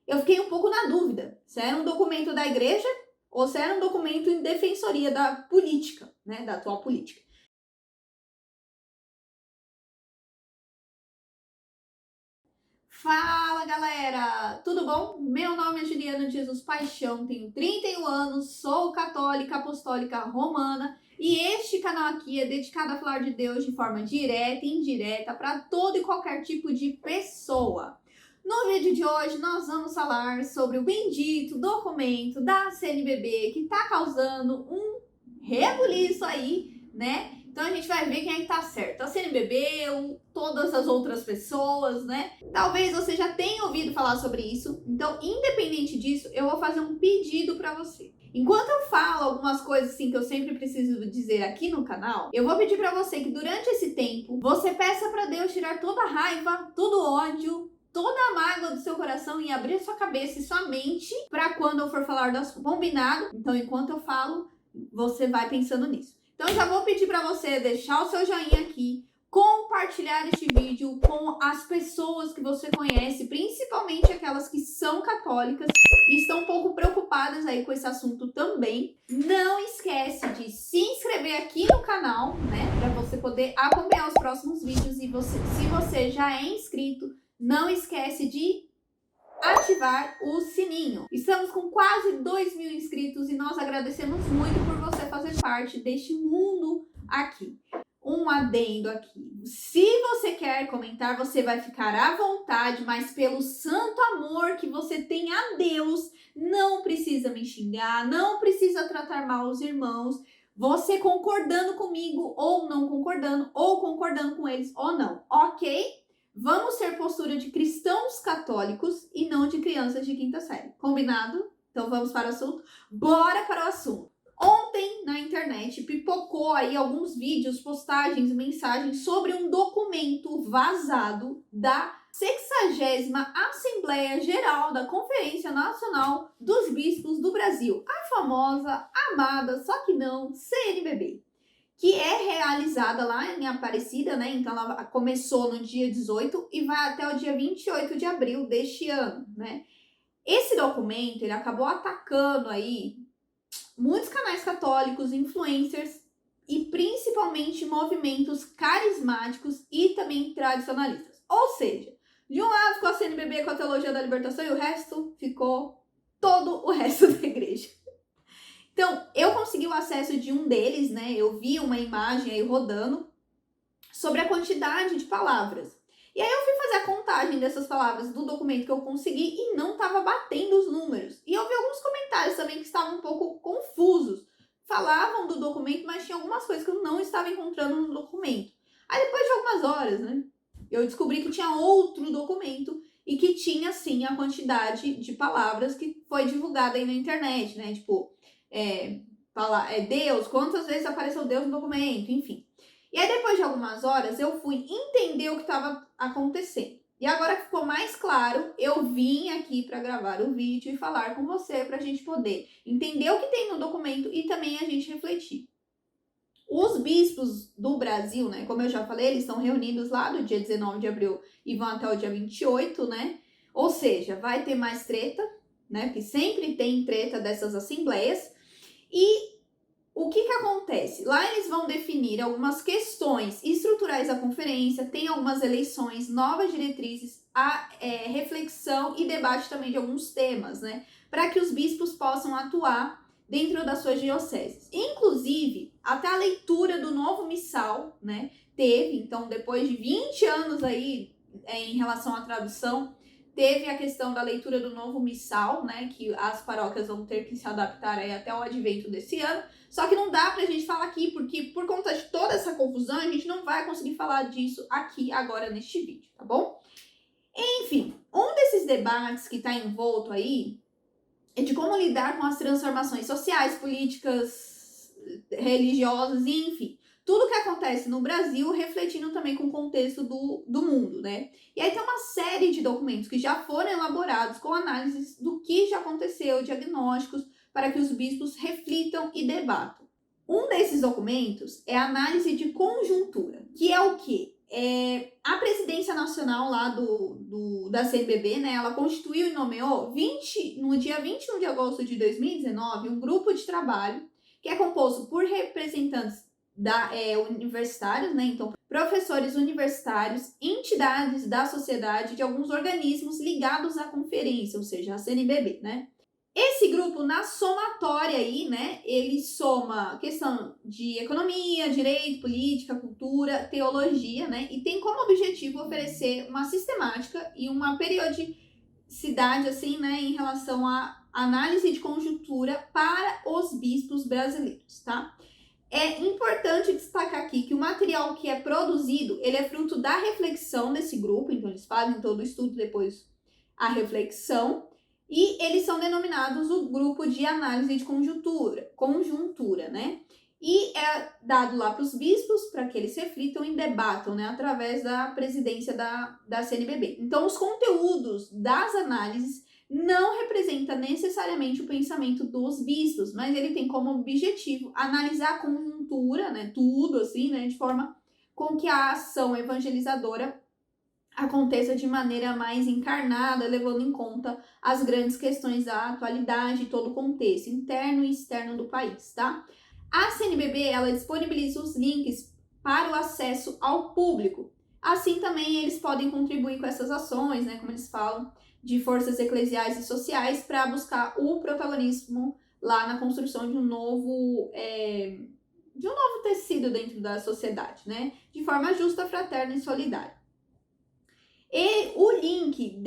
eu fiquei um pouco na dúvida se era um documento da igreja ou se era um documento em defensoria da política, né, da atual política. Fala, galera! Tudo bom? Meu nome é Juliana de Jesus Paixão, tenho 31 anos, sou católica apostólica romana e este canal aqui é dedicado a falar de Deus de forma direta e indireta para todo e qualquer tipo de pessoa. No vídeo de hoje nós vamos falar sobre o bendito documento da CNBB que está causando um rebuliço aí, né? Então a gente vai ver quem é que tá certo, a CNBB ou todas as outras pessoas, né? Talvez você já tenha ouvido falar sobre isso, então independente disso, eu vou fazer um pedido para você. Enquanto eu falo algumas coisas assim que eu sempre preciso dizer aqui no canal, eu vou pedir para você que durante esse tempo, você peça para Deus tirar toda a raiva, todo o ódio, toda a mágoa do seu coração e abrir sua cabeça e sua mente para quando eu for falar do assunto. Combinado? Então enquanto eu falo, você vai pensando nisso. Então já vou pedir para você deixar o seu joinha aqui, compartilhar este vídeo com as pessoas que você conhece, principalmente aquelas que são católicas e estão um pouco preocupadas aí com esse assunto também. Não esquece de se inscrever aqui no canal, né, para você poder acompanhar os próximos vídeos e se você já é inscrito, não esquece de ativar o sininho. Estamos com quase 2.000 inscritos e nós agradecemos muito por você fazer parte deste mundo aqui. Um adendo aqui. Se você quer comentar, você vai ficar à vontade, mas pelo santo amor que você tem a Deus, não precisa me xingar, não precisa tratar mal os irmãos. Você concordando comigo ou não concordando, ou concordando com eles ou não, ok? Vamos ter postura de cristãos católicos e não de crianças de quinta série. Combinado? Então vamos para o assunto? Bora para o assunto. Ontem na internet pipocou aí alguns vídeos, postagens, mensagens sobre um documento vazado da 60ª Assembleia Geral da Conferência Nacional dos Bispos do Brasil. A famosa, amada, só que não, CNBB. Que é realizada lá em Aparecida, né? Então ela começou no dia 18 e vai até o dia 28 de abril deste ano, né? Esse documento, ele acabou atacando aí muitos canais católicos, influencers e principalmente movimentos carismáticos e também tradicionalistas. Ou seja, de um lado ficou a CNBB com a Teologia da Libertação e o resto ficou todo o resto da igreja. Então, eu consegui o acesso de um deles, né? Eu vi uma imagem aí rodando sobre a quantidade de palavras. E aí eu fui fazer a contagem dessas palavras do documento que eu consegui e não estava batendo os números. E eu vi alguns comentários também que estavam um pouco confusos. Falavam do documento, mas tinha algumas coisas que eu não estava encontrando no documento. Aí depois de algumas horas, né? Eu descobri que tinha outro documento e que tinha, sim, a quantidade de palavras que foi divulgada aí na internet, né? Tipo, Deus, quantas vezes apareceu Deus no documento, enfim. E aí, depois de algumas horas, eu fui entender o que estava acontecendo. E agora que ficou mais claro, eu vim aqui para gravar o vídeo e falar com você para a gente poder entender o que tem no documento e também a gente refletir. Os bispos do Brasil, né, como eu já falei, eles estão reunidos lá do dia 19 de abril e vão até o dia 28, né? Ou seja, vai ter mais treta, né? Porque sempre tem treta dessas assembleias. E o que acontece? Lá eles vão definir algumas questões estruturais da conferência, tem algumas eleições, novas diretrizes, reflexão e debate também de alguns temas, né? Para que os bispos possam atuar dentro das suas dioceses. Inclusive, até a leitura do novo missal, né? Teve, então, depois de 20 anos aí, em relação à tradução, teve a questão da leitura do novo missal, né, que as paróquias vão ter que se adaptar aí até o advento desse ano. Só que não dá pra gente falar aqui, porque por conta de toda essa confusão, a gente não vai conseguir falar disso aqui agora neste vídeo, tá bom? Enfim, um desses debates que tá envolto aí é de como lidar com as transformações sociais, políticas, religiosas, e enfim. Tudo que acontece no Brasil refletindo também com o contexto do mundo, né? E aí tem uma série de documentos que já foram elaborados com análises do que já aconteceu, diagnósticos, para que os bispos reflitam e debatam. Um desses documentos é a análise de conjuntura, que é o quê? a presidência nacional lá da CNBB, né, ela constituiu e nomeou no dia 21 de agosto de 2019 um grupo de trabalho que é composto por representantes universitários, né, então professores universitários, entidades da sociedade, de alguns organismos ligados à conferência, ou seja, a CNBB, né. Esse grupo, na somatória aí, né, ele soma questão de economia, direito, política, cultura, teologia, né, e tem como objetivo oferecer uma sistemática e uma periodicidade, assim, né, em relação à análise de conjuntura para os bispos brasileiros, tá? É importante destacar aqui que o material que é produzido, ele é fruto da reflexão desse grupo, então eles fazem todo o estudo, depois a reflexão, e eles são denominados o grupo de análise de conjuntura, né? E é dado lá para os bispos para que eles reflitam e debatam, né? Através da presidência da CNBB. Então, os conteúdos das análises não representam necessariamente o pensamento dos bispos, mas ele tem como objetivo analisar a conjuntura, né? Tudo assim, né? De forma com que a ação evangelizadora aconteça de maneira mais encarnada, levando em conta as grandes questões da atualidade e todo o contexto interno e externo do país, tá? A CNBB, ela disponibiliza os links para o acesso ao público. Assim também eles podem contribuir com essas ações, né, como eles falam, de forças eclesiais e sociais para buscar o protagonismo lá na construção de um novo tecido dentro da sociedade, né, de forma justa, fraterna e solidária. E o link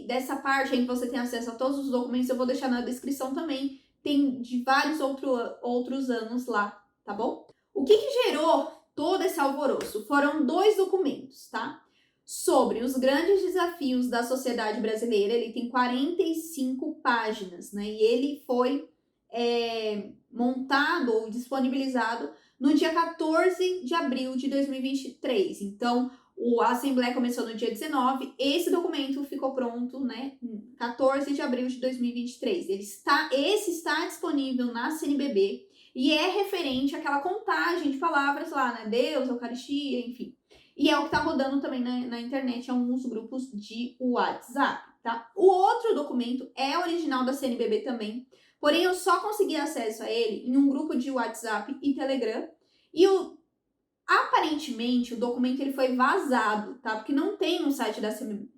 dessa parte em que você tem acesso a todos os documentos, eu vou deixar na descrição também. Tem de vários outros anos lá, tá bom? O que gerou todo esse alvoroço? Foram 2 documentos, tá? Sobre os grandes desafios da sociedade brasileira. Ele tem 45 páginas, né? E ele foi montado ou disponibilizado no dia 14 de abril de 2023. Então, a Assembleia começou no dia 19, esse documento ficou pronto, né, 14 de abril de 2023. Esse está disponível na CNBB e é referente àquela contagem de palavras lá, né, Deus, Eucaristia, enfim. E é o que está rodando também na internet em alguns grupos de WhatsApp, tá? O outro documento é original da CNBB também, porém eu só consegui acesso a ele em um grupo de WhatsApp e Telegram, e aparentemente, o documento ele foi vazado, tá? Porque não tem no site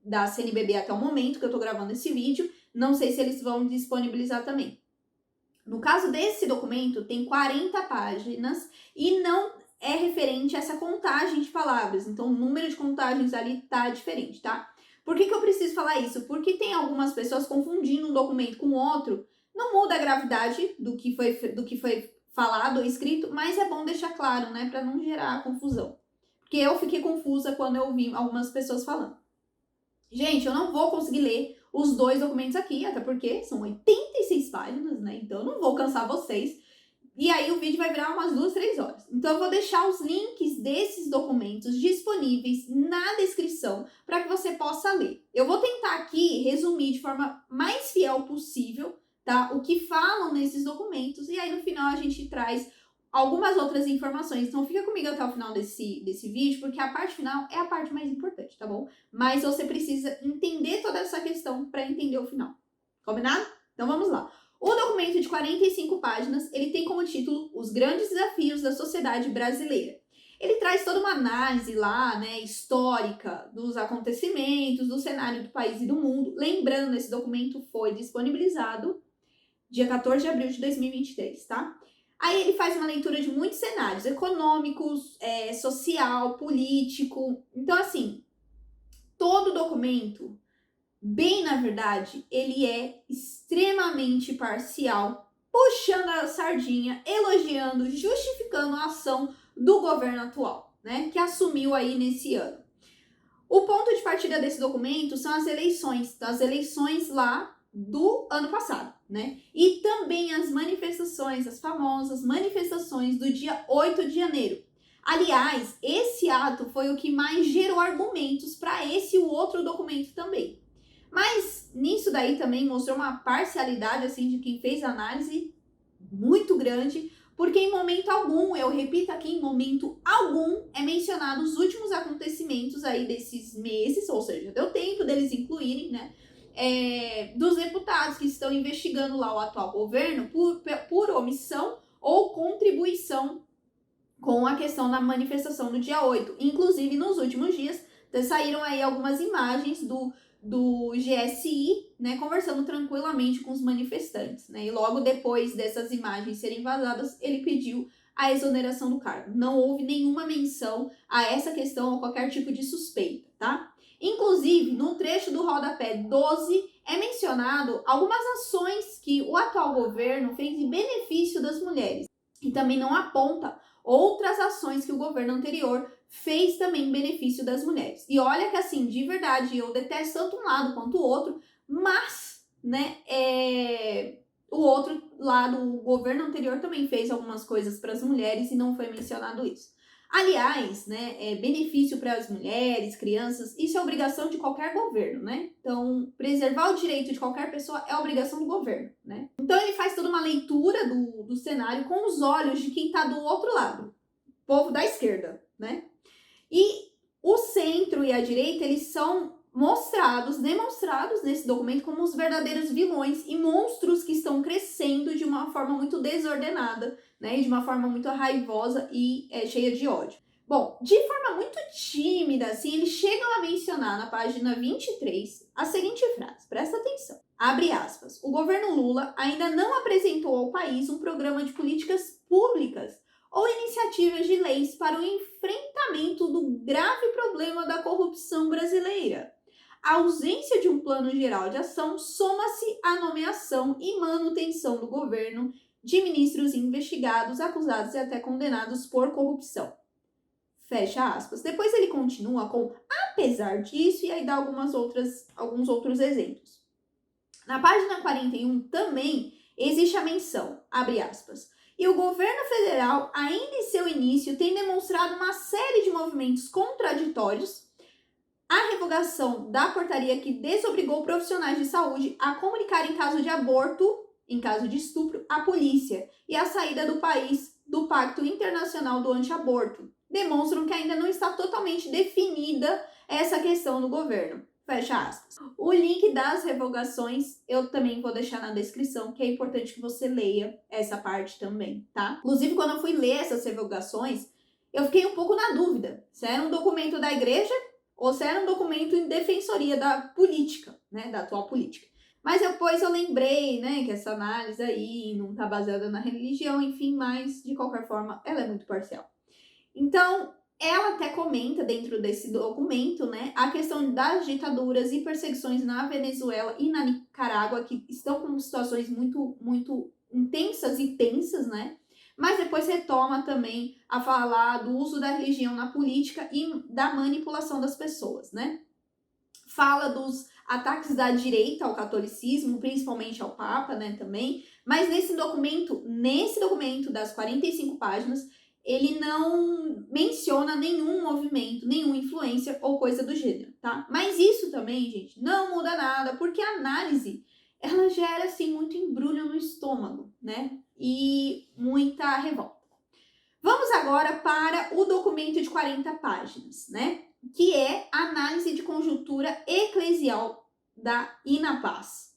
da CNBB até o momento que eu tô gravando esse vídeo. Não sei se eles vão disponibilizar também. No caso desse documento, tem 40 páginas e não é referente a essa contagem de palavras. Então, o número de contagens ali tá diferente, tá? Por que eu preciso falar isso? Porque tem algumas pessoas confundindo um documento com outro. Não muda a gravidade do que foi falado ou escrito, mas é bom deixar claro, né, para não gerar confusão. Porque eu fiquei confusa quando eu ouvi algumas pessoas falando. Gente, eu não vou conseguir ler os 2 documentos aqui, até porque são 86 páginas, né, então eu não vou cansar vocês. E aí o vídeo vai virar umas 2, 3 horas. Então eu vou deixar os links desses documentos disponíveis na descrição para que você possa ler. Eu vou tentar aqui resumir de forma mais fiel possível, tá? O que falam nesses documentos, e aí no final a gente traz algumas outras informações. Então fica comigo até o final desse vídeo, porque a parte final é a parte mais importante, tá bom? Mas você precisa entender toda essa questão para entender o final. Combinado? Então vamos lá. O documento de 45 páginas, ele tem como título Os Grandes Desafios da Sociedade Brasileira. Ele traz toda uma análise lá, né, histórica dos acontecimentos, do cenário do país e do mundo. Lembrando, esse documento foi disponibilizado dia 14 de abril de 2023, tá? Aí ele faz uma leitura de muitos cenários econômicos, social, político. Então, assim, todo documento, bem na verdade, ele é extremamente parcial, puxando a sardinha, elogiando, justificando a ação do governo atual, né? Que assumiu aí nesse ano. O ponto de partida desse documento são as eleições lá do ano passado, né? E também as manifestações, as famosas manifestações do dia 8 de janeiro. Aliás, esse ato foi o que mais gerou argumentos para esse e o outro documento também. Mas nisso daí também mostrou uma parcialidade assim de quem fez a análise muito grande, porque em momento algum, eu repito aqui, em momento algum, é mencionado os últimos acontecimentos aí desses meses, ou seja, deu tempo deles incluírem, né, dos deputados que estão investigando lá o atual governo por omissão ou contribuição com a questão da manifestação do dia 8. Inclusive, nos últimos dias, saíram aí algumas imagens do GSI, né, conversando tranquilamente com os manifestantes, né, e logo depois dessas imagens serem vazadas, ele pediu a exoneração do cargo. Não houve nenhuma menção a essa questão ou qualquer tipo de suspeita, tá? Inclusive, no trecho do rodapé 12, é mencionado algumas ações que o atual governo fez em benefício das mulheres, e também não aponta outras ações que o governo anterior fez também em benefício das mulheres. E olha que assim, de verdade, eu detesto tanto um lado quanto o outro, mas, né, o outro lado, o governo anterior também fez algumas coisas para as mulheres e não foi mencionado isso. Aliás, né, benefício para as mulheres, crianças, isso é obrigação de qualquer governo, né? Então, preservar o direito de qualquer pessoa é obrigação do governo, né? Então, ele faz toda uma leitura do cenário com os olhos de quem está do outro lado, o povo da esquerda, né? E o centro e a direita, eles são demonstrados nesse documento como os verdadeiros vilões e monstros que estão crescendo de uma forma muito desordenada, né, e de uma forma muito raivosa e cheia de ódio. Bom, de forma muito tímida, assim, eles chegam a mencionar na página 23 a seguinte frase, presta atenção, abre aspas, o governo Lula ainda não apresentou ao país um programa de políticas públicas ou iniciativas de leis para o enfrentamento do grave problema da corrupção brasileira. A ausência de um plano geral de ação soma-se à nomeação e manutenção do governo de ministros investigados, acusados e até condenados por corrupção. Fecha aspas. Depois ele continua com apesar disso e aí dá alguns outros exemplos. Na página 41 também existe a menção, abre aspas, e o governo federal, ainda em seu início, tem demonstrado uma série de movimentos contraditórios. A revogação da portaria que desobrigou profissionais de saúde a comunicar em caso de aborto, em caso de estupro, à polícia e a saída do país do Pacto Internacional do Antiaborto demonstram que ainda não está totalmente definida essa questão no governo. Fecha aspas. O link das revogações eu também vou deixar na descrição, que é importante que você leia essa parte também, tá? Inclusive, quando eu fui ler essas revogações, eu fiquei um pouco na dúvida se era um documento da igreja ou se era um documento em defensoria da política, né, da atual política. Mas depois eu lembrei, né, que essa análise aí não está baseada na religião, enfim, mas de qualquer forma ela é muito parcial. Então, ela até comenta dentro desse documento, né, a questão das ditaduras e perseguições na Venezuela e na Nicarágua, que estão com situações muito, muito intensas e tensas, né? Mas depois retoma também a falar do uso da religião na política e da manipulação das pessoas, né? Fala dos ataques da direita ao catolicismo, principalmente ao Papa, né, também. Mas nesse documento das 45 páginas, ele não menciona nenhum movimento, nenhuma influência ou coisa do gênero, tá? Mas isso também, gente, não muda nada, porque a análise, ela gera, assim, muito embrulho no estômago, né? E muita revolta. Vamos agora para o documento de 40 páginas, né? Que é a análise de conjuntura eclesial da INAPAS.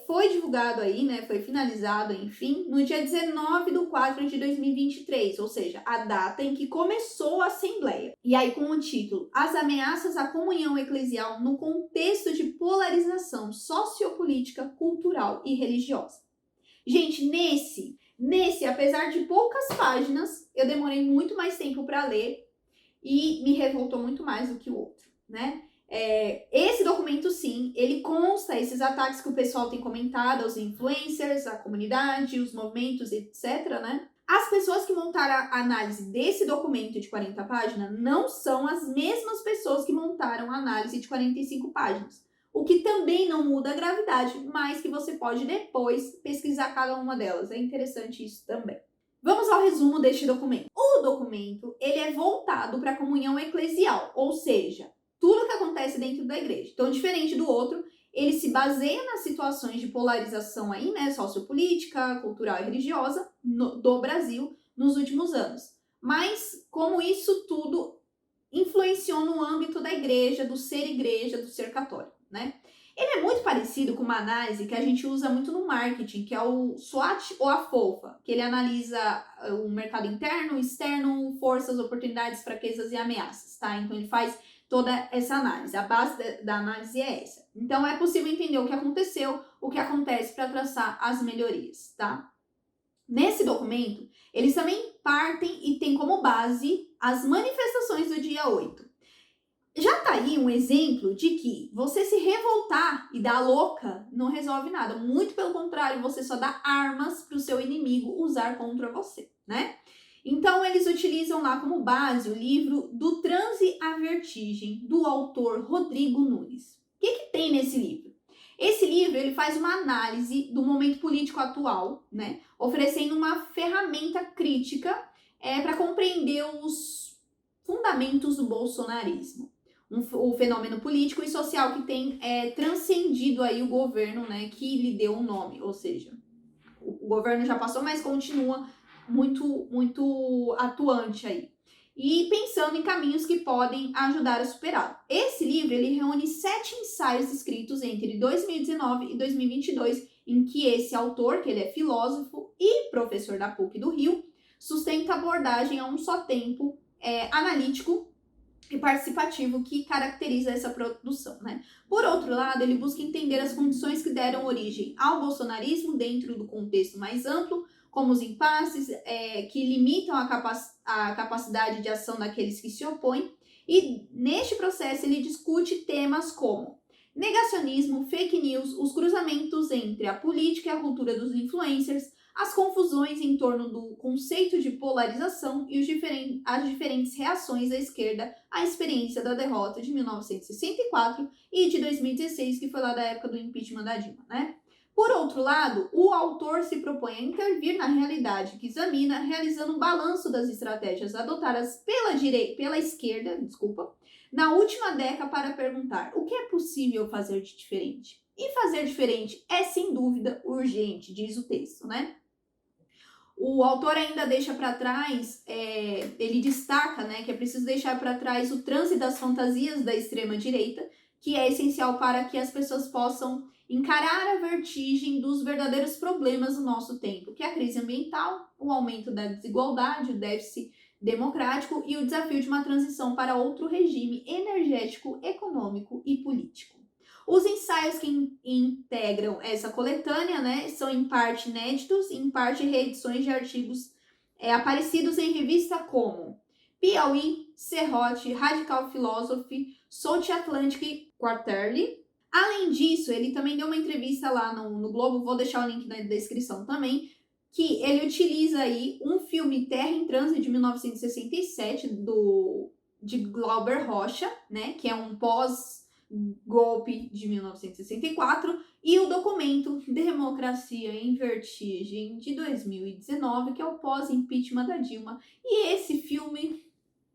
Foi divulgado aí, né, foi finalizado, enfim, no dia 19/4/2023, ou seja, a data em que começou a Assembleia. E aí com o título, As ameaças à comunhão eclesial no contexto de polarização sociopolítica, cultural e religiosa. Gente, nesse, apesar de poucas páginas, eu demorei muito mais tempo para ler e me revoltou muito mais do que o outro, né? Esse documento, sim, ele consta esses ataques que o pessoal tem comentado, os influencers, a comunidade, os movimentos, etc, né? As pessoas que montaram a análise desse documento de 40 páginas não são as mesmas pessoas que montaram a análise de 45 páginas. O que também não muda a gravidade, mas que você pode depois pesquisar cada uma delas. É interessante isso também. Vamos ao resumo deste documento. O documento, ele é voltado para a comunhão eclesial, ou seja, tudo que acontece dentro da igreja. Então, diferente do outro, ele se baseia nas situações de polarização aí, né, sociopolítica, cultural e religiosa do Brasil nos últimos anos. Mas como isso tudo influenciou no âmbito da igreja, do ser católico, né? Ele é muito parecido com uma análise que a gente usa muito no marketing, que é o SWOT ou a FOFA, que ele analisa o mercado interno, externo, forças, oportunidades, fraquezas e ameaças, tá? Então ele faz toda essa análise. A base da análise é essa. Então é possível entender o que aconteceu, o que acontece para traçar as melhorias, tá? Nesse documento, eles também partem e têm como base as manifestações do dia 8. Já tá aí um exemplo de que você se revoltar e dar louca não resolve nada. Muito pelo contrário, você só dá armas para o seu inimigo usar contra você, né? Então, eles utilizam lá como base o livro Do Transe à Vertigem, do autor Rodrigo Nunes. O que tem nesse livro? Esse livro ele faz uma análise do momento político atual, né? Oferecendo uma ferramenta crítica para compreender os fundamentos do bolsonarismo. O fenômeno político e social que tem transcendido aí o governo, né, que lhe deu um nome, ou seja, o governo já passou, mas continua muito atuante aí. E pensando em caminhos que podem ajudar a superá-lo. Esse livro, ele reúne 7 ensaios escritos entre 2019 e 2022, em que esse autor, que ele é filósofo e professor da PUC do Rio, sustenta a abordagem a um só tempo analítico e participativo que caracteriza essa produção, né? Por outro lado, ele busca entender as condições que deram origem ao bolsonarismo dentro do contexto mais amplo, como os impasses que limitam a capacidade de ação daqueles que se opõem, e neste processo ele discute temas como negacionismo, fake news, os cruzamentos entre a política e a cultura dos influencers, as confusões em torno do conceito de polarização e as diferentes reações da esquerda à experiência da derrota de 1964 e de 2016, que foi lá da época do impeachment da Dilma, né? Por outro lado, o autor se propõe a intervir na realidade que examina, realizando um balanço das estratégias adotadas pela esquerda, na última década para perguntar o que é possível fazer de diferente. E fazer diferente é, sem dúvida, urgente, diz o texto, né? O autor ainda deixa para trás, ele destaca, né, que é preciso deixar para trás o transe das fantasias da extrema-direita, que é essencial para que as pessoas possam encarar a vertigem dos verdadeiros problemas do nosso tempo, que é a crise ambiental, o aumento da desigualdade, o déficit democrático e o desafio de uma transição para outro regime energético, econômico e político. Os ensaios que integram essa coletânea, né, são em parte inéditos e em parte reedições de artigos aparecidos em revista como Piauí, Serrote, Radical Philosophy, South Atlantic Quarterly. Além disso, ele também deu uma entrevista lá no Globo, vou deixar o link na descrição também, que ele utiliza aí um filme Terra em Transe de 1967 de Glauber Rocha, né, que é um pós-golpe de 1964, e o documento Democracia em Vertigem de 2019, que é o pós-impeachment da Dilma. E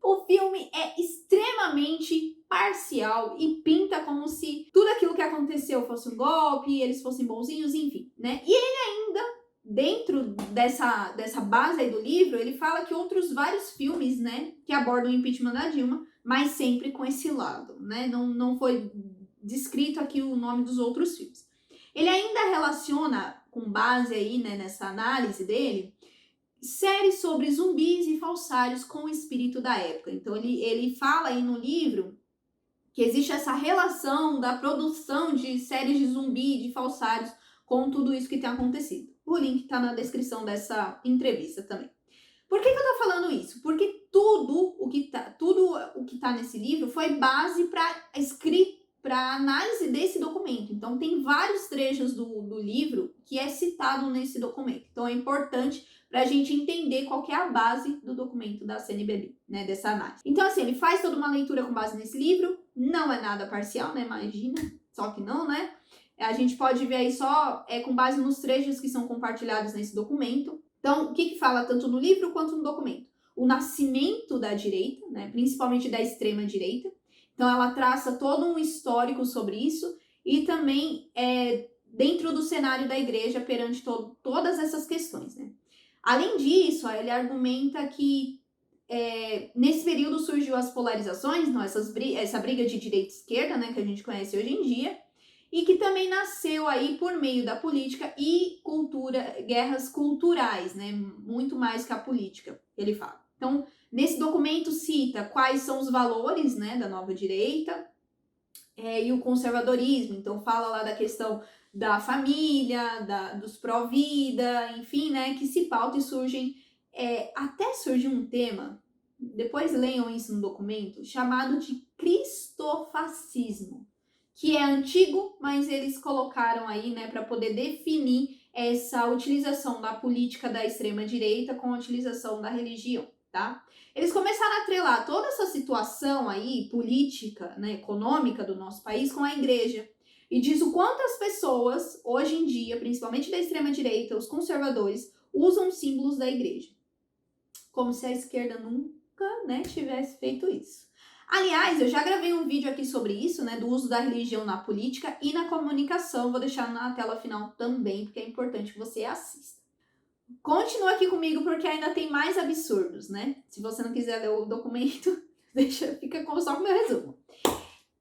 o filme é extremamente parcial e pinta como se tudo aquilo que aconteceu fosse um golpe, eles fossem bonzinhos, enfim, né? E ele ainda, dentro dessa base aí do livro, ele fala que outros vários filmes, né, que abordam o impeachment da Dilma, mas sempre com esse lado, né? Não foi descrito aqui o nome dos outros filmes. Ele ainda relaciona, com base aí, né, nessa análise dele, séries sobre zumbis e falsários com o espírito da época. Então ele fala aí no livro que existe essa relação da produção de séries de zumbi, de falsários, com tudo isso que tem acontecido. O link está na descrição dessa entrevista também. Por que eu tô falando isso? Porque tudo o que tá nesse livro foi base para análise desse documento. Então tem vários trechos do livro que é citado nesse documento. Então é importante para a gente entender qual que é a base do documento da CNBB, né, dessa análise. Então assim, ele faz toda uma leitura com base nesse livro, não é nada parcial, né, imagina, só que não, né? A gente pode ver aí só com base nos trechos que são compartilhados nesse documento. Então, o que fala tanto no livro quanto no documento? O nascimento da direita, né, principalmente da extrema-direita. Então, ela traça todo um histórico sobre isso e também dentro do cenário da igreja perante todas essas questões, né? Além disso, ele argumenta que nesse período surgiu as polarizações, não, essa briga de direita e esquerda, né, que a gente conhece hoje em dia, e que também nasceu aí por meio da política e guerras culturais, né, muito mais que a política, ele fala. Então, nesse documento cita quais são os valores, né, da nova direita e o conservadorismo. Então, fala lá da questão da família, dos pró-vida, enfim, né, que se pauta e surgem. Até surgiu um tema, depois leiam isso no documento, chamado de cristofascismo, que é antigo, mas eles colocaram aí, né, para poder definir essa utilização da política da extrema-direita com a utilização da religião, tá? Eles começaram a atrelar toda essa situação aí, política, né, econômica do nosso país com a igreja. E diz o quanto as pessoas, hoje em dia, principalmente da extrema-direita, os conservadores, usam símbolos da igreja. Como se a esquerda nunca, né, tivesse feito isso. Aliás, eu já gravei um vídeo aqui sobre isso, né, do uso da religião na política e na comunicação. Vou deixar na tela final também, porque é importante que você assista. Continua aqui comigo porque ainda tem mais absurdos, né? Se você não quiser ler o documento, fica só com o meu resumo.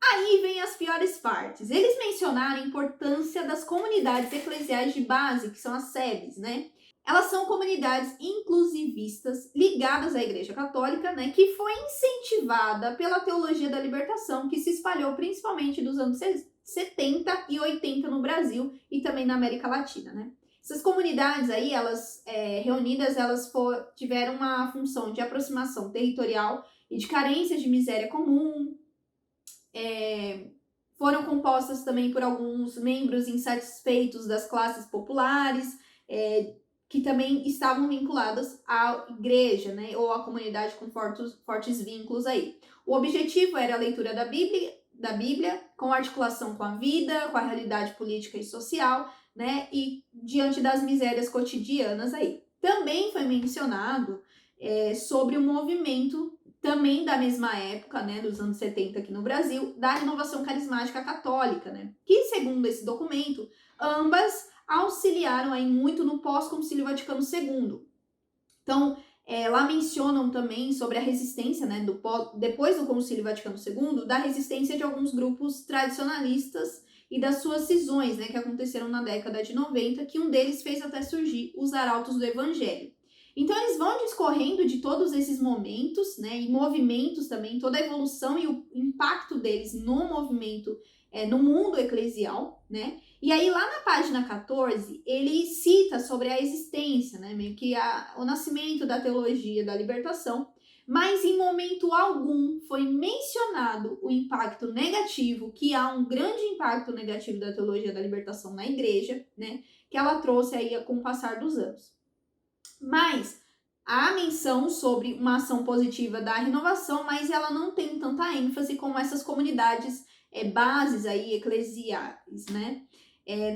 Aí vem as piores partes. Eles mencionaram a importância das comunidades eclesiais de base, que são as SEBs, né? Elas são comunidades inclusivistas ligadas à Igreja Católica, né, que foi incentivada pela teologia da libertação, que se espalhou principalmente dos anos 70 e 80 no Brasil e também na América Latina, né? Essas comunidades aí, elas reunidas, elas tiveram uma função de aproximação territorial e de carências de miséria comum. Foram compostas também por alguns membros insatisfeitos das classes populares, que também estavam vinculadas à igreja, né, ou à comunidade com fortes vínculos aí. O objetivo era a leitura da Bíblia, com articulação com a vida, com a realidade política e social, né, e diante das misérias cotidianas aí. Também foi mencionado sobre o movimento, também da mesma época, né, dos anos 70 aqui no Brasil, da renovação carismática católica, né, que segundo esse documento, ambas auxiliaram aí muito no pós-concílio Vaticano II. Então, lá mencionam também sobre a resistência, né, depois do concílio Vaticano II, da resistência de alguns grupos tradicionalistas e das suas cisões, né, que aconteceram na década de 90, que um deles fez até surgir os arautos do Evangelho. Então, eles vão discorrendo de todos esses momentos, né, e movimentos também, toda a evolução e o impacto deles no movimento, no mundo eclesial, né? E aí, lá na página 14, ele cita sobre a existência, né, meio que o nascimento da teologia da libertação, mas em momento algum foi mencionado o impacto negativo, que há um grande impacto negativo da teologia da libertação na igreja, né, que ela trouxe aí com o passar dos anos. Mas há menção sobre uma ação positiva da renovação, mas ela não tem tanta ênfase como essas comunidades bases aí eclesiais, né?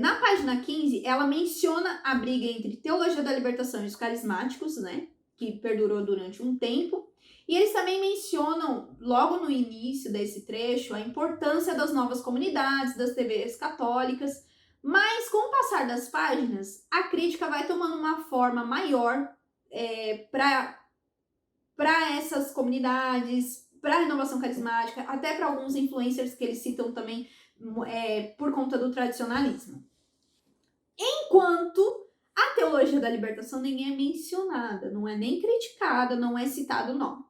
Na página 15, ela menciona a briga entre teologia da libertação e os carismáticos, né? Que perdurou durante um tempo. E eles também mencionam, logo no início desse trecho, a importância das novas comunidades, das TVs católicas. Mas, com o passar das páginas, a crítica vai tomando uma forma maior para essas comunidades, para a renovação carismática, até para alguns influencers que eles citam também por conta do tradicionalismo. Enquanto a teologia da libertação nem é mencionada, não é nem criticada, não é citado o nome.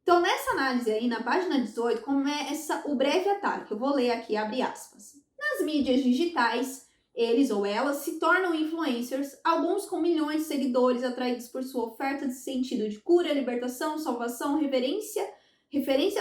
Então, nessa análise aí, na página 18, começa o breve ataque. Eu vou ler aqui, abre aspas. Nas mídias digitais, eles ou elas se tornam influencers, alguns com milhões de seguidores atraídos por sua oferta de sentido de cura, libertação, salvação, referência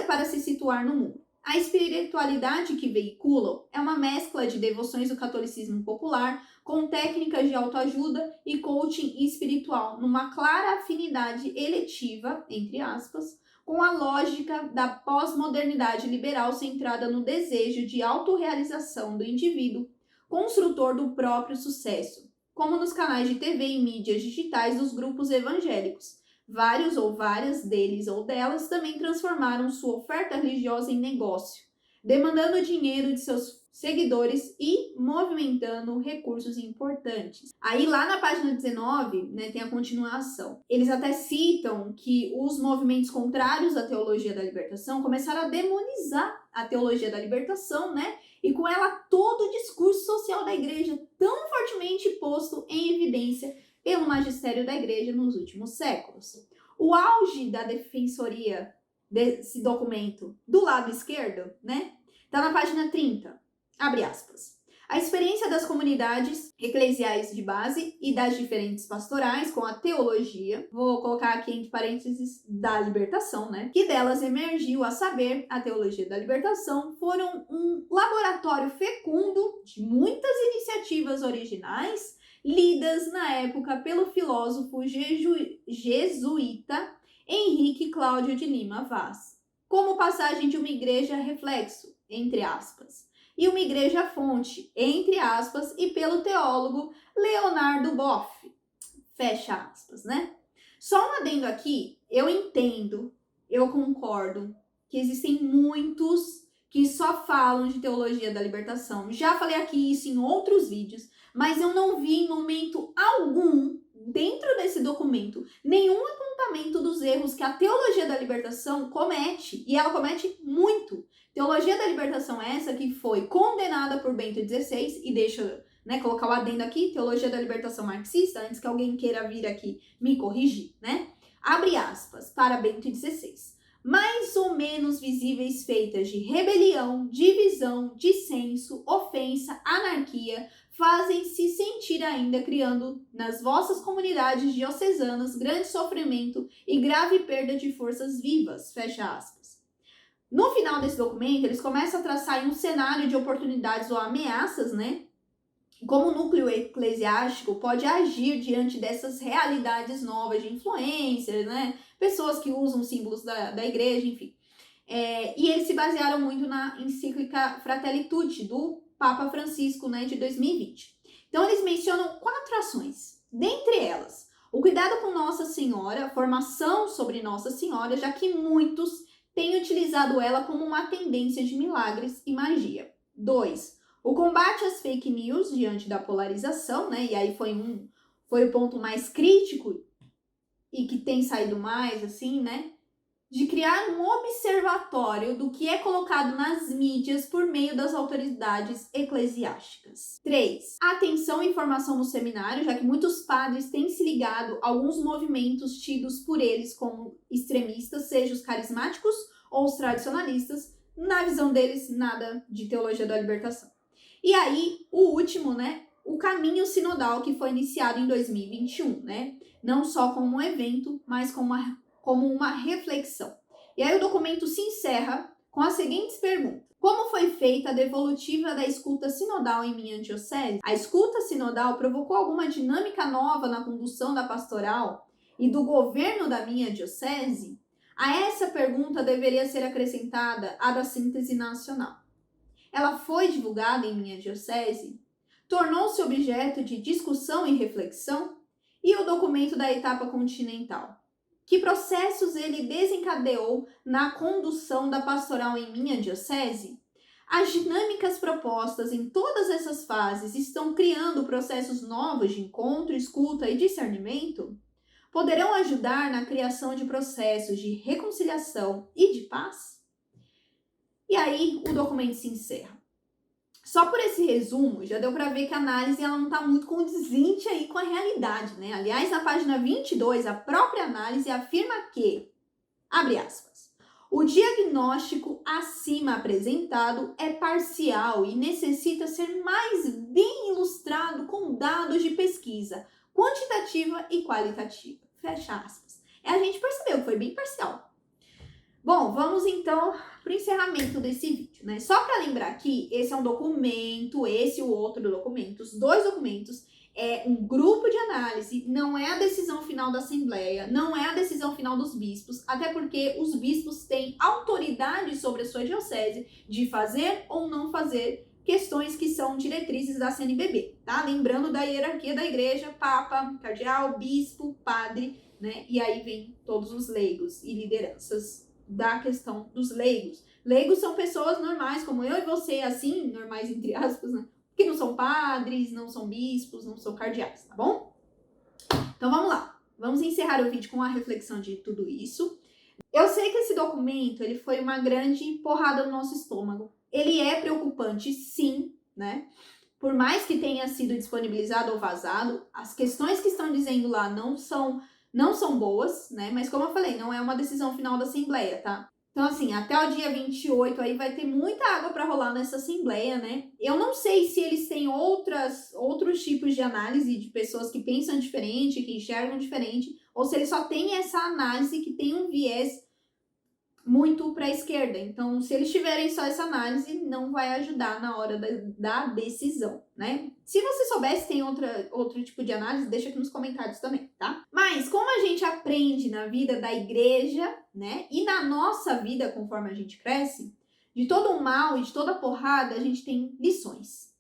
para se situar no mundo. A espiritualidade que veiculam é uma mescla de devoções do catolicismo popular com técnicas de autoajuda e coaching espiritual, numa clara afinidade eletiva, entre aspas, com a lógica da pós-modernidade liberal centrada no desejo de autorrealização do indivíduo, construtor do próprio sucesso, como nos canais de TV e mídias digitais dos grupos evangélicos. Vários ou várias deles ou delas também transformaram sua oferta religiosa em negócio, demandando dinheiro de seus seguidores e movimentando recursos importantes. Aí lá na página 19, né, tem a continuação. Eles até citam que os movimentos contrários à teologia da libertação começaram a demonizar a teologia da libertação, né? E com ela todo o discurso social da igreja tão fortemente posto em evidência pelo magistério da igreja nos últimos séculos. O auge da defensoria desse documento do lado esquerdo, né? Tá na página 30. Abre aspas. A experiência das comunidades eclesiais de base e das diferentes pastorais com a teologia, vou colocar aqui entre parênteses, da libertação, né? Que delas emergiu, a saber, a teologia da libertação, foram um laboratório fecundo de muitas iniciativas originais lidas na época pelo filósofo jesuíta Henrique Cláudio de Lima Vaz, como passagem de uma igreja reflexo, entre aspas, e uma igreja fonte, entre aspas, e pelo teólogo Leonardo Boff, fecha aspas, né? Só um adendo aqui, eu entendo, eu concordo que existem muitos que só falam de teologia da libertação. Já falei aqui isso em outros vídeos, mas eu não vi em momento algum, dentro desse documento, nenhum apontamento dos erros que a teologia da libertação comete, e ela comete muito. Teologia da libertação é essa que foi condenada por Bento XVI, e deixa eu, né, colocar o adendo aqui, teologia da libertação marxista, antes que alguém queira vir aqui me corrigir, né? Abre aspas, para Bento XVI. Mais ou menos visíveis feitas de rebelião, divisão, dissenso, ofensa, anarquia, fazem-se sentir ainda criando nas vossas comunidades diocesanas grande sofrimento e grave perda de forças vivas, fecha aspas. No final desse documento, eles começam a traçar um cenário de oportunidades ou ameaças, né? Como o núcleo eclesiástico pode agir diante dessas realidades novas de influências, né? Pessoas que usam símbolos da igreja, enfim. E eles se basearam muito na encíclica Fratelli Tutti, do Papa Francisco, né, de 2020. Então, eles mencionam 4 ações. Dentre elas, o cuidado com Nossa Senhora, a formação sobre Nossa Senhora, já que muitos têm utilizado ela como uma tendência de milagres e magia. 2. O combate às fake news diante da polarização, né? E aí foi o ponto mais crítico e que tem saído mais, assim, né? De criar um observatório do que é colocado nas mídias por meio das autoridades eclesiásticas. 3. Atenção e informação no seminário, já que muitos padres têm se ligado a alguns movimentos tidos por eles como extremistas, seja os carismáticos ou os tradicionalistas. Na visão deles, nada de teologia da libertação. E aí, o último, né? O caminho sinodal que foi iniciado em 2021, né? Não só como um evento, mas como uma reflexão. E aí o documento se encerra com as seguintes perguntas. Como foi feita a devolutiva da escuta sinodal em minha diocese? A escuta sinodal provocou alguma dinâmica nova na condução da pastoral e do governo da minha diocese? A essa pergunta deveria ser acrescentada a da síntese nacional. Ela foi divulgada em minha diocese? Tornou-se objeto de discussão e reflexão? E o documento da etapa continental? Que processos ele desencadeou na condução da pastoral em minha diocese? As dinâmicas propostas em todas essas fases estão criando processos novos de encontro, escuta e discernimento? Poderão ajudar na criação de processos de reconciliação e de paz? E aí o documento se encerra. Só por esse resumo, já deu para ver que a análise ela não está muito condizente aí com a realidade, né? Aliás, na página 22, a própria análise afirma que, abre aspas, o diagnóstico acima apresentado é parcial e necessita ser mais bem ilustrado com dados de pesquisa quantitativa e qualitativa. Fecha aspas. A gente percebeu que foi bem parcial. Bom, vamos então para o encerramento desse vídeo, né? Só para lembrar que esse é um documento, esse e o outro documento, os 2 documentos, é um grupo de análise, não é a decisão final da Assembleia, não é a decisão final dos bispos, até porque os bispos têm autoridade sobre a sua diocese de fazer ou não fazer questões que são diretrizes da CNBB, tá? Lembrando da hierarquia da igreja, papa, cardeal, bispo, padre, né? E aí vem todos os leigos e lideranças da questão dos leigos. Leigos são pessoas normais, como eu e você, assim, normais entre aspas, né? Que não são padres, não são bispos, não são cardeais, tá bom? Então vamos lá. Vamos encerrar o vídeo com a reflexão de tudo isso. Eu sei que esse documento, ele foi uma grande porrada no nosso estômago. Ele é preocupante, sim, né? Por mais que tenha sido disponibilizado ou vazado, as questões que estão dizendo lá não são boas, né? Mas como eu falei, não é uma decisão final da Assembleia, tá? Então, assim, até o dia 28 aí vai ter muita água para rolar nessa Assembleia, né? Eu não sei se eles têm outros tipos de análise de pessoas que pensam diferente, que enxergam diferente, ou se eles só têm essa análise que tem um viés muito para a esquerda. Então, se eles tiverem só essa análise, não vai ajudar na hora da decisão, né? Se você soubesse, tem outro tipo de análise, deixa aqui nos comentários também, tá? Mas, como a gente aprende na vida da igreja, né? E na nossa vida, conforme a gente cresce, de todo o mal e de toda a porrada, a gente tem lições.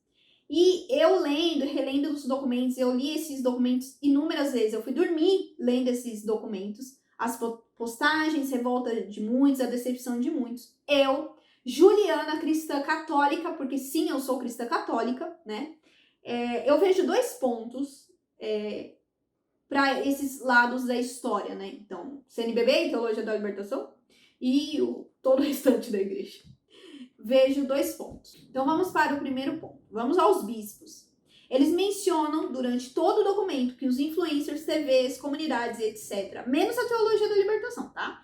E eu lendo, relendo os documentos, eu li esses documentos inúmeras vezes. Eu fui dormir lendo esses documentos, as postagens, revolta de muitos, a decepção de muitos. Eu, Juliana, cristã católica, porque sim, eu sou cristã católica, né? Eu vejo dois pontos para esses lados da história, né? Então, CNBB, Teologia da Libertação, e todo o restante da igreja. Vejo dois pontos. Então, vamos para o primeiro ponto. Vamos aos bispos. Eles mencionam durante todo o documento que os influencers, TVs, comunidades, etc., menos a Teologia da Libertação, tá?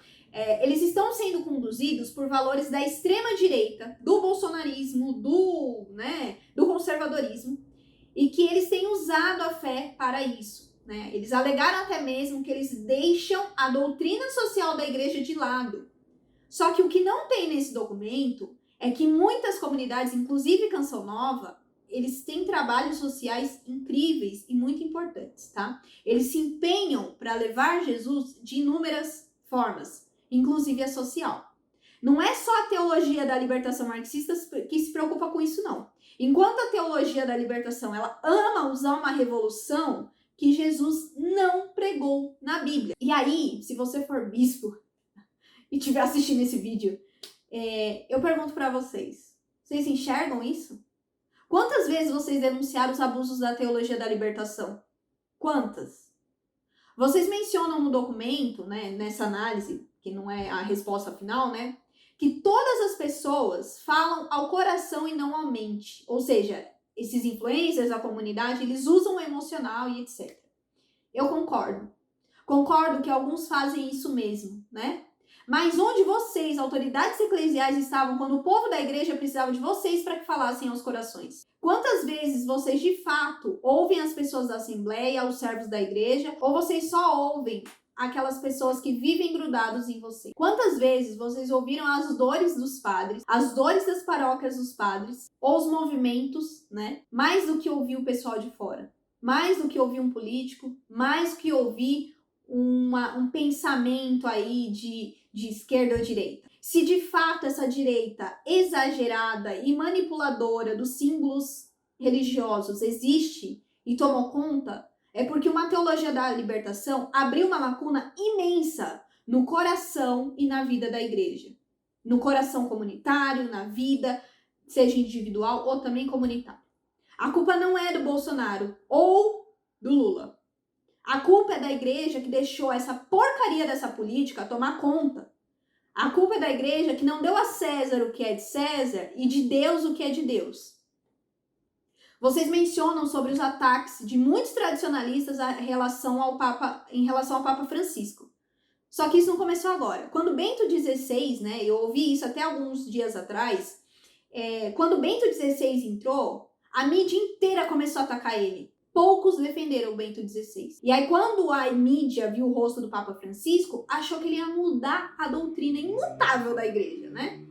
Eles estão sendo conduzidos por valores da extrema-direita, do bolsonarismo, do conservadorismo, e que eles têm usado a fé para isso, né? Eles alegaram até mesmo que eles deixam a doutrina social da igreja de lado. Só que o que não tem nesse documento é que muitas comunidades, inclusive Canção Nova, eles têm trabalhos sociais incríveis e muito importantes, tá? Eles se empenham para levar Jesus de inúmeras formas, inclusive a social. Não é só a teologia da libertação marxista que se preocupa com isso, não. Enquanto a teologia da libertação, ela ama usar uma revolução que Jesus não pregou na Bíblia. E aí, se você for bispo e estiver assistindo esse vídeo, eu pergunto para vocês enxergam isso? Quantas vezes vocês denunciaram os abusos da teologia da libertação? Quantas? Vocês mencionam no documento, né, nessa análise, que não é a resposta final, né, que todas as pessoas falam ao coração e não à mente. Ou seja, esses influencers da comunidade, eles usam o emocional e etc. Eu concordo. Concordo que alguns fazem isso mesmo, né? Mas onde vocês, autoridades eclesiais, estavam quando o povo da igreja precisava de vocês para que falassem aos corações? Quantas vezes vocês de fato ouvem as pessoas da assembleia, os servos da igreja, ou vocês só ouvem aquelas pessoas que vivem grudados em você? Quantas vezes vocês ouviram as dores dos padres, as dores das paróquias dos padres, ou os movimentos, né? Mais do que ouvir o pessoal de fora, mais do que ouvir um político, mais do que ouvir um pensamento aí de esquerda ou direita. Se de fato essa direita exagerada e manipuladora dos símbolos religiosos existe e tomou conta, é porque uma teologia da libertação abriu uma lacuna imensa no coração e na vida da igreja. No coração comunitário, na vida, seja individual ou também comunitária. A culpa não é do Bolsonaro ou do Lula. A culpa é da igreja que deixou essa porcaria dessa política tomar conta. A culpa é da igreja que não deu a César o que é de César e de Deus o que é de Deus. Vocês mencionam sobre os ataques de muitos tradicionalistas em relação ao Papa Francisco. Só que isso não começou agora. Quando Bento XVI, né, eu ouvi isso até alguns dias atrás, quando Bento XVI entrou, a mídia inteira começou a atacar ele. Poucos defenderam o Bento XVI. E aí, quando a mídia viu o rosto do Papa Francisco, achou que ele ia mudar a doutrina imutável da igreja, né?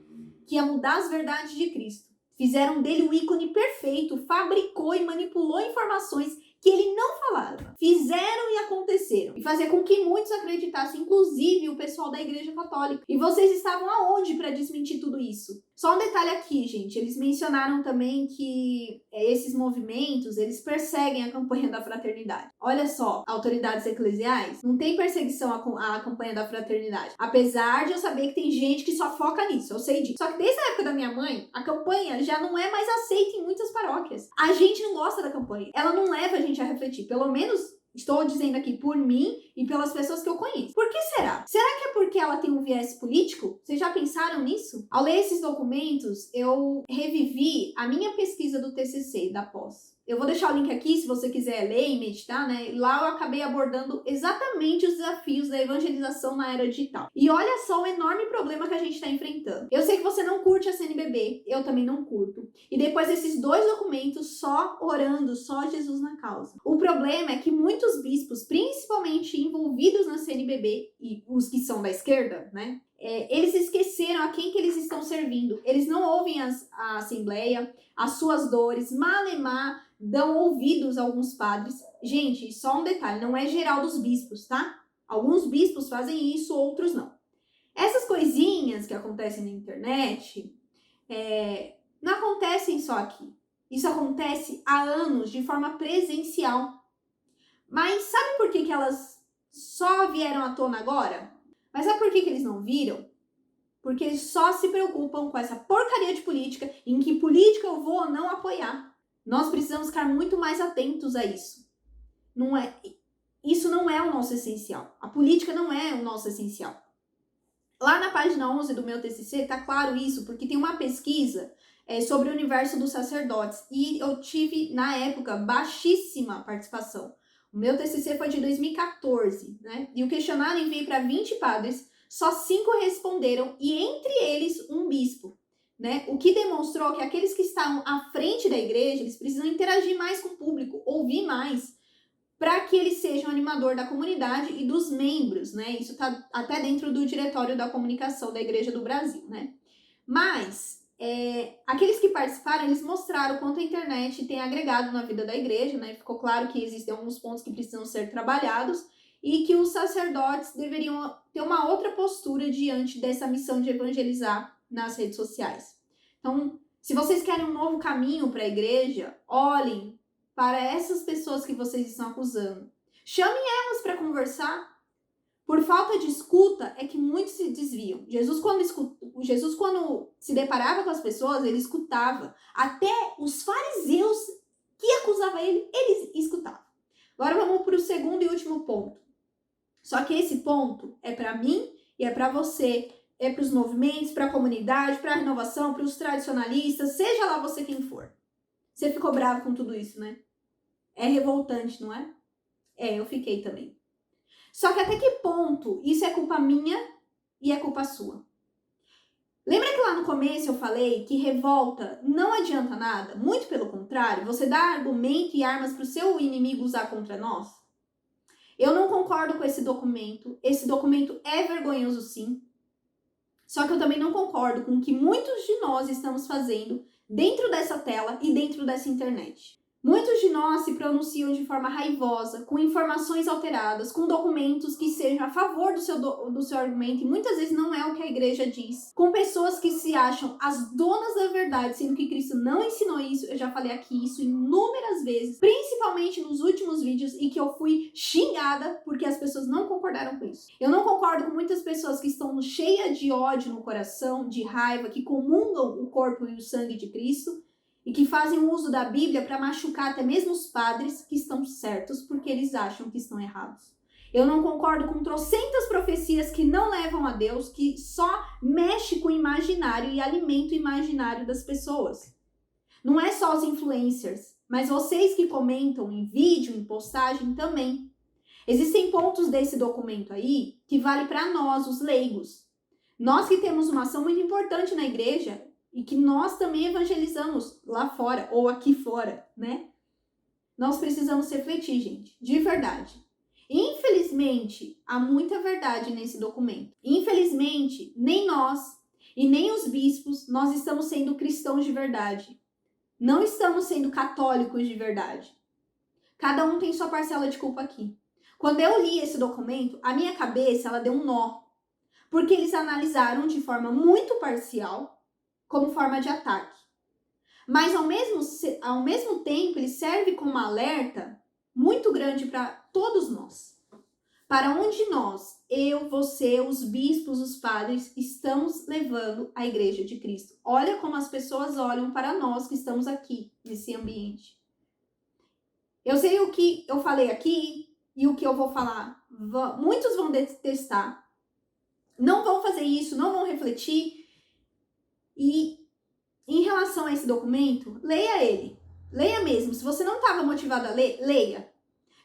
Que ia mudar as verdades de Cristo. Fizeram dele o ícone perfeito, fabricou e manipulou informações que ele não falava. Fizeram e aconteceram. E fazer com que muitos acreditassem, inclusive o pessoal da Igreja Católica. E vocês estavam aonde para desmentir tudo isso? Só um detalhe aqui, gente, eles mencionaram também que esses movimentos, eles perseguem a campanha da fraternidade. Olha só, autoridades eclesiais, não tem perseguição à campanha da fraternidade. Apesar de eu saber que tem gente que só foca nisso, eu sei disso. Só que desde a época da minha mãe, a campanha já não é mais aceita em muitas paróquias. A gente não gosta da campanha. Ela não leva a gente a refletir, pelo menos... Estou dizendo aqui por mim e pelas pessoas que eu conheço. Por que será? Será que é porque ela tem um viés político? Vocês já pensaram nisso? Ao ler esses documentos, eu revivi a minha pesquisa do TCC, da pós. Eu vou deixar o link aqui se você quiser ler e meditar, né? Lá eu acabei abordando exatamente os desafios da evangelização na era digital. E olha só o enorme problema que a gente está enfrentando. Eu sei que você não curte a CNBB, eu também não curto. E depois desses 2 documentos, só orando, só Jesus na causa. O problema é que muitos bispos, principalmente envolvidos na CNBB, e os que são da esquerda, né? Eles esqueceram a quem que eles estão servindo. Eles não ouvem a Assembleia, as suas dores, malemar, dão ouvidos a alguns padres. Gente, só um detalhe, não é geral dos bispos, tá? Alguns bispos fazem isso, outros não. Essas coisinhas que acontecem na internet, não acontecem só aqui. Isso acontece há anos, de forma presencial. Mas sabe por que elas só vieram à tona agora? Mas sabe por que eles não viram? Porque eles só se preocupam com essa porcaria de política, em que política eu vou ou não apoiar. Nós precisamos ficar muito mais atentos a isso. Isso não é o nosso essencial. A política não é o nosso essencial. Lá na página 11 do meu TCC tá claro isso, porque tem uma pesquisa sobre o universo dos sacerdotes. E eu tive, na época, baixíssima participação. O meu TCC foi de 2014, né? E o questionário enviei para 20 padres, só 5 responderam, e entre eles um bispo, né? O que demonstrou que aqueles que estavam à frente da igreja, eles precisam interagir mais com o público, ouvir mais, para que eles sejam animador da comunidade e dos membros, né? Isso está até dentro do Diretório da Comunicação da Igreja do Brasil, né? Mas... aqueles que participaram, eles mostraram o quanto a internet tem agregado na vida da igreja, né? Ficou claro que existem alguns pontos que precisam ser trabalhados e que os sacerdotes deveriam ter uma outra postura diante dessa missão de evangelizar nas redes sociais. Então, se vocês querem um novo caminho para a igreja, olhem para essas pessoas que vocês estão acusando. Chamem elas para conversar. Por falta de escuta é que muitos se desviam. Jesus, quando se deparava com as pessoas, ele escutava. Até os fariseus que acusavam ele, eles escutavam. Agora vamos para o segundo e último ponto. Só que esse ponto é para mim e é para você. É para os movimentos, para a comunidade, para a renovação, para os tradicionalistas, seja lá você quem for. Você ficou bravo com tudo isso, né? É revoltante, não é? Eu fiquei também. Só que até que ponto isso é culpa minha e é culpa sua? Lembra que lá no começo eu falei que revolta não adianta nada? Muito pelo contrário, você dá argumento e armas para o seu inimigo usar contra nós? Eu não concordo com esse documento. Esse documento é vergonhoso, sim. Só que eu também não concordo com o que muitos de nós estamos fazendo dentro dessa tela e dentro dessa internet. Muitos de nós se pronunciam de forma raivosa, com informações alteradas, com documentos que sejam a favor do seu argumento, e muitas vezes não é o que a igreja diz. Com pessoas que se acham as donas da verdade, sendo que Cristo não ensinou isso. Eu já falei aqui isso inúmeras vezes, principalmente nos últimos vídeos, e que eu fui xingada porque as pessoas não concordaram com isso. Eu não concordo com muitas pessoas que estão cheias de ódio no coração, de raiva, que comungam o corpo e o sangue de Cristo, e que fazem uso da Bíblia para machucar até mesmo os padres que estão certos porque eles acham que estão errados. Eu não concordo com trocentas profecias que não levam a Deus, que só mexe com o imaginário e alimenta o imaginário das pessoas. Não é só os influencers, mas vocês que comentam em vídeo, em postagem também. Existem pontos desse documento aí que vale para nós, os leigos. Nós que temos uma ação muito importante na igreja, e que nós também evangelizamos lá fora, ou aqui fora, né? Nós precisamos refletir, gente, de verdade. Infelizmente, há muita verdade nesse documento. Infelizmente, nem nós e nem os bispos, nós estamos sendo cristãos de verdade. Não estamos sendo católicos de verdade. Cada um tem sua parcela de culpa aqui. Quando eu li esse documento, a minha cabeça, ela deu um nó. Porque eles analisaram de forma muito parcial, como forma de ataque. Mas ao mesmo tempo, ele serve como alerta muito grande para todos nós. Para onde nós, eu, você, os bispos, os padres, estamos levando a Igreja de Cristo. Olha como as pessoas olham para nós que estamos aqui, nesse ambiente. Eu sei o que eu falei aqui e o que eu vou falar. Muitos vão detestar, não vão fazer isso, não vão refletir. E em relação a esse documento, leia ele. Leia mesmo. Se você não estava motivado a ler, leia.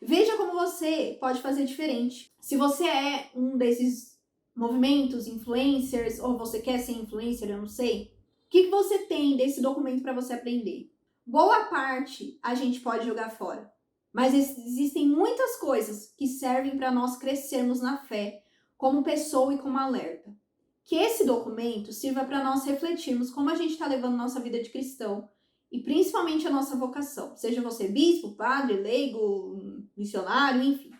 Veja como você pode fazer diferente. Se você é um desses movimentos, influencers, ou você quer ser influencer, eu não sei. O que você tem desse documento para você aprender? Boa parte a gente pode jogar fora. Mas existem muitas coisas que servem para nós crescermos na fé, como pessoa e como alerta. Que esse documento sirva para nós refletirmos como a gente está levando nossa vida de cristão e principalmente a nossa vocação. Seja você bispo, padre, leigo, missionário, enfim.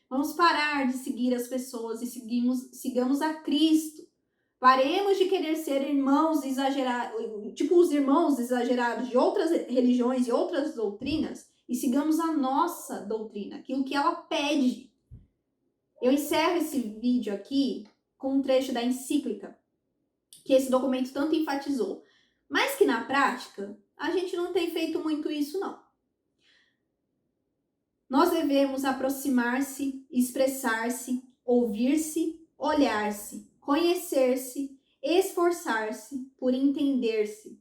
Vamos parar de seguir as pessoas e sigamos a Cristo. Paremos de querer ser irmãos exagerados, tipo os irmãos exagerados de outras religiões e outras doutrinas, e sigamos a nossa doutrina, aquilo que ela pede. Eu encerro esse vídeo aqui com um trecho da encíclica, que esse documento tanto enfatizou, mas que na prática a gente não tem feito muito isso, não. Nós devemos aproximar-se, expressar-se, ouvir-se, olhar-se, conhecer-se, esforçar-se por entender-se,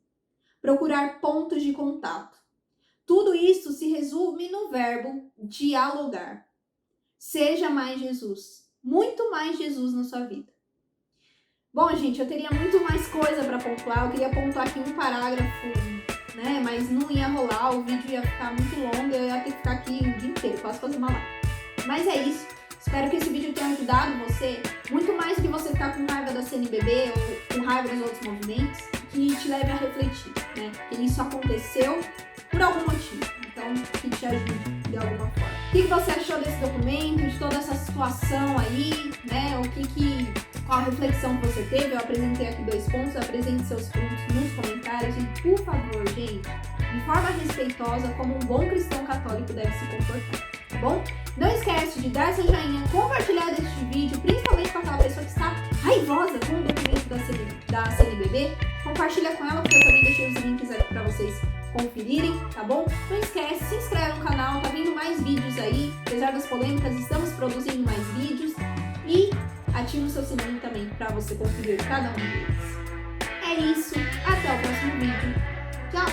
procurar pontos de contato. Tudo isso se resume no verbo dialogar. Seja mais Jesus, muito mais Jesus na sua vida. Bom, gente, eu teria muito mais coisa para pontuar. Eu queria pontuar aqui um parágrafo, né? Mas não ia rolar, o vídeo ia ficar muito longo, eu ia ter que ficar aqui o dia inteiro, posso fazer uma live. Mas é isso. Espero que esse vídeo tenha ajudado você, muito mais do que você ficar com raiva da CNBB ou com raiva dos outros movimentos, que te leve a refletir, né? Que isso aconteceu por algum motivo, então que te ajude de alguma forma. O que você achou desse documento, de toda essa situação aí, né? Qual a reflexão que você teve? Eu apresentei aqui 2 pontos, apresente seus pontos nos comentários e, por favor, gente, de forma respeitosa, como um bom cristão católico deve se comportar, tá bom? Não esquece de dar seu joinha, compartilhar este vídeo, principalmente com aquela pessoa que está raivosa com o documento da CNBB. Compartilha com ela, porque eu também deixei os links aqui para vocês conferirem, tá bom? Não esquece, se inscreve no canal, tá vindo mais vídeos aí. Apesar das polêmicas, estamos produzindo mais vídeos. E ative o seu sininho também para você conferir cada um deles. É isso, até o próximo vídeo. Tchau!